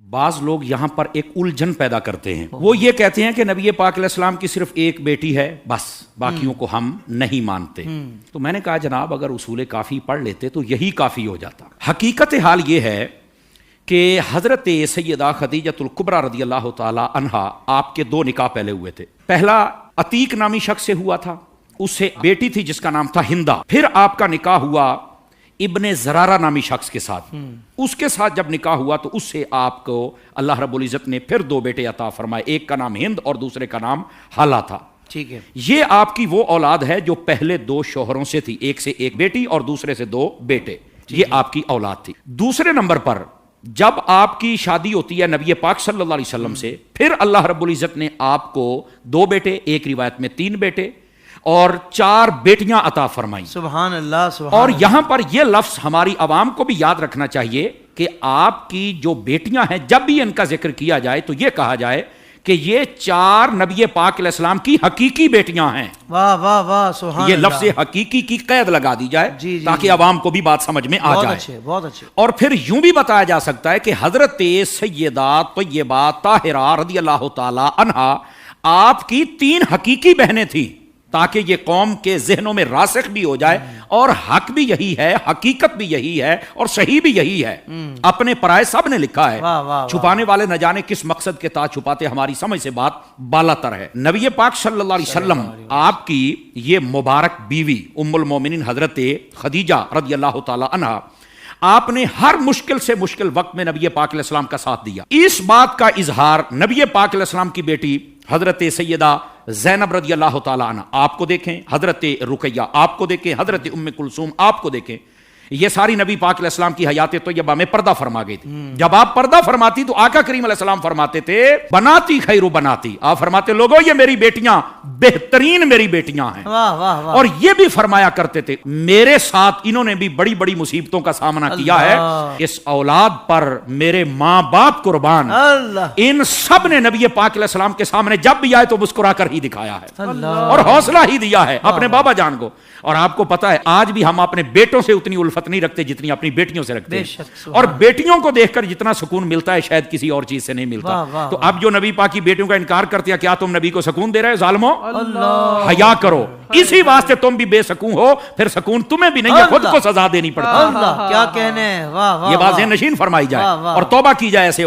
بعض لوگ یہاں پر ایک الجھن پیدا کرتے ہیں، وہ یہ کہتے ہیں کہ نبی پاک علیہ السلام کی صرف ایک بیٹی ہے، بس باقیوں کو ہم نہیں مانتے۔ تو میں نے کہا جناب اگر اصول کافی پڑھ لیتے تو یہی کافی ہو جاتا۔ حقیقت حال یہ ہے کہ حضرت سیدہ خدیجۃ الکبریٰ رضی اللہ تعالی عنہا آپ کے دو نکاح پہلے ہوئے تھے۔ پہلا عتیق نامی شخص سے ہوا تھا، اس سے بیٹی تھی جس کا نام تھا ہندہ۔ پھر آپ کا نکاح ہوا ابن زرارہ نامی شخص کے ساتھ، اس کے ساتھ جب نکاح ہوا تو اس سے آپ کو اللہ رب العزت نے پھر دو بیٹے عطا فرمائے، ایک کا نام ہند اور دوسرے کا نام حالہ تھا۔ ٹھیک ہے، یہ آپ کی وہ اولاد ہے جو پہلے دو شوہروں سے تھی، ایک سے ایک بیٹی اور دوسرے سے دو بیٹے، یہ آپ کی اولاد تھی۔ دوسرے نمبر پر جب آپ کی شادی ہوتی ہے نبی پاک صلی اللہ علیہ وسلم سے، پھر اللہ رب العزت نے آپ کو دو بیٹے، ایک روایت میں 3 بیٹے اور 4 بیٹیاں عطا فرمائیں۔ سبحان اللہ، سبحان اور اللہ۔ یہاں پر یہ لفظ ہماری عوام کو بھی یاد رکھنا چاہیے کہ آپ کی جو بیٹیاں ہیں جب بھی ان کا ذکر کیا جائے تو یہ کہا جائے کہ یہ 4 نبی پاک علیہ السلام کی حقیقی بیٹیاں ہیں۔ واہ واہ واہ، سبحان یہ اللہ۔ لفظ حقیقی کی قید لگا دی جائے جی جی تاکہ عوام کو بھی بات سمجھ میں آ بہت جائے۔ اچھے، بہت اچھے۔ اور پھر یوں بھی بتایا جا سکتا ہے کہ حضرت سیدہ طیبہ طاہرہ رضی اللہ تعالی عنہا آپ کی 3 حقیقی بہنیں تھیں، تاکہ یہ قوم کے ذہنوں میں راسخ بھی ہو جائے اور حق بھی یہی ہے، حقیقت بھی یہی ہے اور صحیح بھی یہی ہے۔ اپنے پرائے سب نے لکھا ہے، واہ واہ، چھپانے والے نہ جانے کس مقصد کے تحت چھپاتے، ہماری سمجھ سے بات بالا تر ہے۔ نبی پاک صلی اللہ علیہ وسلم آپ کی یہ مبارک بیوی ام المومنین حضرت خدیجہ رضی اللہ تعالی عنہا، آپ نے ہر مشکل سے مشکل وقت میں نبی پاک علیہ السلام کا ساتھ دیا۔ اس بات کا اظہار نبی پاک علیہ السلام کی بیٹی حضرت سیدہ زینب رضی اللہ تعالی عنہ آپ کو دیکھیں، حضرت رقیہ آپ کو دیکھیں، حضرت ام کلثوم آپ کو دیکھیں، یہ ساری نبی پاک علیہ السلام کی حیات طیبہ میں پردہ فرما گئی تھی۔ جب آپ پردہ فرماتی تو آقا کریم علیہ السلام فرماتے تھے بناتی خیر بناتی، آپ فرماتے لوگوں یہ میری بیٹیاں بہترین میری بیٹیاں ہیں۔ واہ واہ واہ۔ اور یہ بھی فرمایا کرتے تھے میرے ساتھ انہوں نے بھی بڑی بڑی مصیبتوں کا سامنا کیا ہے، اس اولاد پر میرے ماں باپ قربان، اللہ ان سب نے نبی پاک علیہ السلام کے سامنے جب بھی آئے تو مسکرا کر ہی دکھایا ہے اللہ، اور حوصلہ ہی دیا ہے اپنے بابا جان کو۔ اور آپ کو پتا ہے آج بھی ہم اپنے بیٹوں سے اتنی الفت نہیں رکھتے جتنی اپنی بیٹیوں سے رکھتے بے ہیں، شک، اور بیٹیوں کو دیکھ کر جتنا سکون ملتا ہے شاید کسی اور چیز سے نہیں ملتا۔ واہ واہ تو اب جو نبی پاک کی بیٹیوں کا انکار کرتے ہیں، کیا تم نبی کو سکون دے رہے ہو ظالمو؟ اللہ، حیا کرو، اسی واسطے تم بھی بے سکون ہو، پھر سکون تمہیں بھی نہیں ہے، خود کو سزا دینی پڑتی ہے۔ اللہ کیا کہنے ہیں، واہ واہ یہ بات واہ۔ ذہن نشین فرمائی جائے واہ واہ۔ اور توبہ کی جائے ایسے